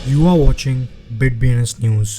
You are watching BitBNS News.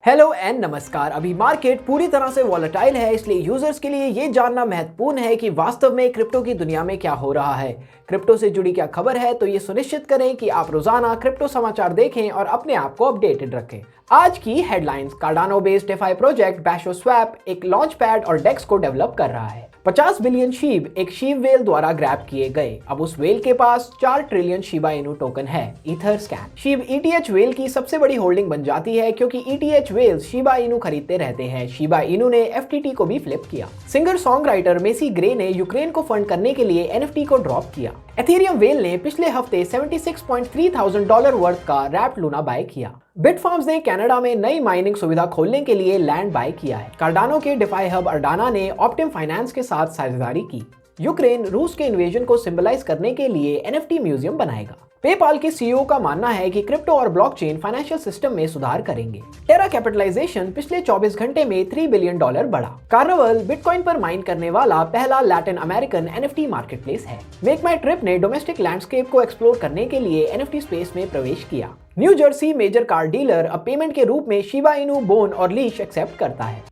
Hello and नमस्कार। अभी market पूरी तरह से वॉलेटाइल है, इसलिए यूजर्स के लिए ये जानना महत्वपूर्ण है कि वास्तव में क्रिप्टो की दुनिया में क्या हो रहा है। क्रिप्टो से जुड़ी क्या खबर है, तो ये सुनिश्चित करें कि आप रोजाना क्रिप्टो समाचार देखें और अपने आप को अपडेटेड रखें। आज की headlines. Cardano based DeFi project Basho swap एक लॉन्च पैड और डेक्स को डेवलप कर रहा है। 50 बिलियन शीब एक शीब वेल द्वारा ग्रैब किए गए। अब उस वेल के पास 4 ट्रिलियन शिबा इनू टोकन है। ईथर स्कैन शीब ईटीएच वेल की सबसे बड़ी होल्डिंग बन जाती है, क्योंकि ईटीएच वेल्स शिबा इनू खरीदते रहते हैं। शिबा इनू ने एफटीटी को भी फ्लिप किया। Singer songwriter Macy Gray ने यूक्रेन को फंड करने के लिए एनएफटी को ड्रॉप किया। एथेरियम वेल ने पिछले हफ्ते $76,300 वर्थ का रैप्ट लूना बाय किया। बिटफार्म्स ने कनाडा में नई माइनिंग सुविधा खोलने के लिए लैंड बाय किया है। कार्डानो के डिफाई हब अर्डाना ने ऑप्टिम फाइनेंस के साथ साझेदारी की। यूक्रेन रूस के इन्वेजन को सिंबलाइज करने के लिए एनएफटी म्यूजियम बनाएगा। पेपाल के सीईओ का मानना है कि क्रिप्टो और ब्लॉकचेन फाइनेंशियल सिस्टम में सुधार करेंगे। टेरा कैपिटलाइजेशन पिछले 24 घंटे में $3 बिलियन बढ़ा। कार्निवल बिटकॉइन पर माइन करने वाला पहला लैटिन अमेरिकन एनएफटी मार्केटप्लेस है। मेक माई ट्रिप ने डोमेस्टिक लैंडस्केप को एक्सप्लोर करने के लिए एनएफटी स्पेस में प्रवेश किया। New Jersey major car dealer अब पेमेंट के रूप में शिबा इनू, बोन और लीश एक्सेप्ट करता है।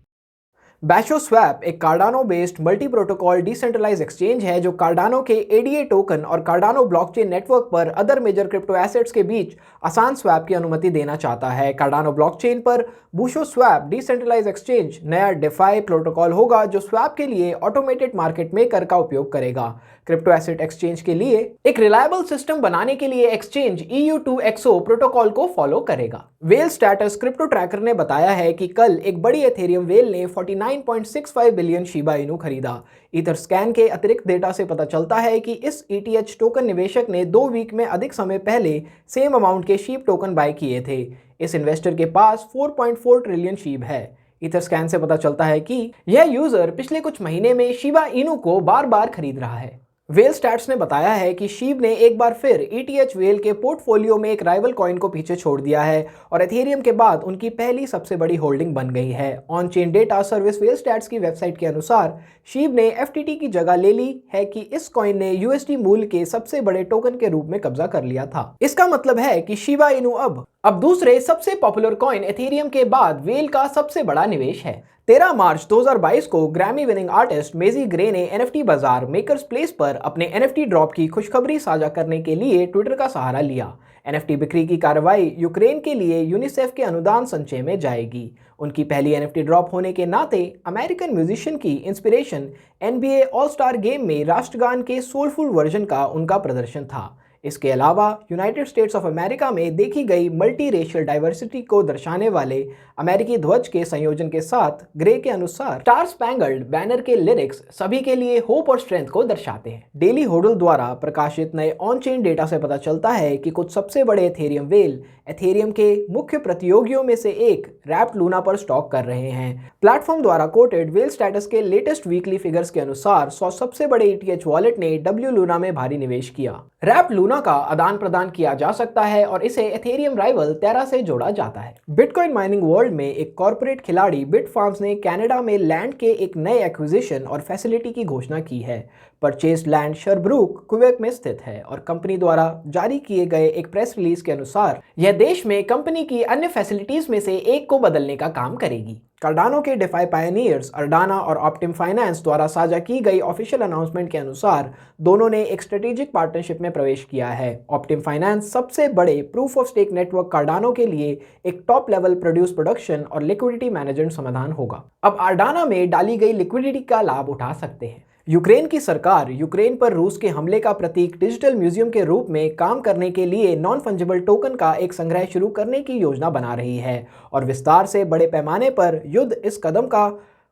बैशो स्वैप एक Cardano based multi protocol decentralise exchange है जो कार्डानो के एडीए टोकन और कार्डानो ब्लॉकचेन नेटवर्क पर अदर मेजर क्रिप्टो एसेट्स के बीच आसान स्वैप की अनुमति देना चाहता है। कार्डानो ब्लॉकचेन पर बूशो स्वैप डिसेंट्रलाइज एक्सचेंज नया डेफाई प्रोटोकॉल होगा जो स्वैप के लिए ऑटोमेटेड मार्केट मेकर का उपयोग करेगा। क्रिप्टो एसेट एक्सचेंज के लिए एक रिलायबल सिस्टम बनाने के लिए एक्सचेंज EU2XO प्रोटोकॉल को फॉलो करेगा। वेल स्टेटस क्रिप्टो ट्रैकर ने बताया है कि कल एक बड़ी एथेरियम वेल ने 49.65 बिलियन शिबा इनू खरीदा। ईथर स्कैन के अतिरिक्त डेटा से पता चलता है कि इस ETH टोकन निवेशक ने 2 वीक में अधिक समय पहले सेम अमाउंट के शीब टोकन बाय किए थे। इस इन्वेस्टर के पास 4.4 ट्रिलियन शीब है। ईथर स्कैन से पता चलता है कि यह यूजर पिछले कुछ महीने में शिबा इनू को बार बार खरीद रहा है। वेल स्टैट्स ने बताया है कि शीब ने एक बार फिर ETH वेल के पोर्टफोलियो में एक राइवल कॉइन को पीछे छोड़ दिया है और एथेरियम के बाद उनकी पहली सबसे बड़ी होल्डिंग बन गई है। On chain data service well stats की वेबसाइट के अनुसार शीब ने FTT की जगह ले ली है कि इस कॉइन ने USD मूल्य के सबसे बड़े टोकन के रूप में कब्जा कर लिया था। इसका मतलब है कि शिबा इनू अब दूसरे सबसे पॉपुलर कॉइन एथेरियम के बाद वेल का सबसे बड़ा निवेश है। 13 मार्च 2022 को ग्रैमी विनिंग आर्टिस्ट मेजी ग्रे ने NFT बाजार मेकर्स प्लेस पर अपने NFT ड्रॉप की खुशखबरी साझा करने के लिए ट्विटर का सहारा लिया। NFT बिक्री की कार्रवाई यूक्रेन के लिए यूनिसेफ के अनुदान संचय में जाएगी। उनकी पहली NFT ड्रॉप होने के नाते अमेरिकन म्यूजिशियन की inspiration NBA all star game में राष्ट्रगान के सोलफुल वर्जन का उनका प्रदर्शन था। इसके अलावा यूनाइटेड स्टेट्स ऑफ अमेरिका में देखी गई मल्टी रेशियल डाइवर्सिटी को दर्शाने वाले अमेरिकी ध्वज के संयोजन के साथ ग्रे के अनुसार स्टार स्पैंगल्ड बैनर के लिरिक्स सभी के लिए होप और स्ट्रेंथ को दर्शाते हैं। डेली होडल द्वारा प्रकाशित नए ऑन चेन डेटा से पता चलता है कि कुछ सबसे बड़े एथेरियम वेल एथेरियम के मुख्य प्रतियोगियों में से एक रैप्ट लूना पर स्टॉक कर रहे हैं। प्लेटफॉर्म द्वारा कोटेड वेल स्टेटस के लेटेस्ट वीकली फिगर्स के अनुसार 100 सबसे बड़े ETH वॉलेट ने W लूना में भारी निवेश किया। रैप्ट लूना का आदान प्रदान किया जा सकता है और इसे एथेरियम राइवल टेरा से जोड़ा जाता है। बिटकॉइन माइनिंग वर्ल्ड में एक कॉर्पोरेट खिलाड़ी बिटफार्म्स ने कनाडा में लैंड के एक नए एक्विजिशन और फैसिलिटी की घोषणा की है। परचेज लैंड शरब्रूक क्वेबेक में स्थित है और कंपनी द्वारा जारी किए गए एक प्रेस रिलीज के अनुसार यह देश में कंपनी की अन्य फैसिलिटीज में से एक को बदलने का काम करेगी। कार्डानो के डिफाई पायनियर्स अर्डाना और ऑप्टिम फाइनेंस द्वारा साझा की गई ऑफिशियल अनाउंसमेंट के अनुसार दोनों ने एक स्ट्रेटेजिक पार्टनरशिप में प्रवेश किया है। ऑप्टिम फाइनेंस सबसे बड़े proof of stake network Cardano के लिए एक टॉप लेवल प्रोड्यूस प्रोडक्शन और लिक्विडिटी मैनेजमेंट समाधान होगा। अब अर्डाना में डाली गई लिक्विडिटी का लाभ उठा सकते हैं। यूक्रेन की सरकार यूक्रेन पर रूस के हमले का प्रतीक डिजिटल म्यूजियम के रूप में काम करने के लिए नॉन फंजिबल टोकन का एक संग्रह शुरू करने की योजना बना रही है और विस्तार से बड़े पैमाने पर युद्ध। इस कदम का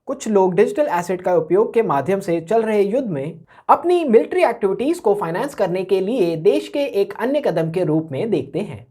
कुछ लोग डिजिटल एसेट का उपयोग के माध्यम से चल रहे युद्ध में अपनी मिलिट्री एक्टिविटीज को फाइनेंस करने के लिए देश के एक अन्य कदम के रूप में देखते हैं।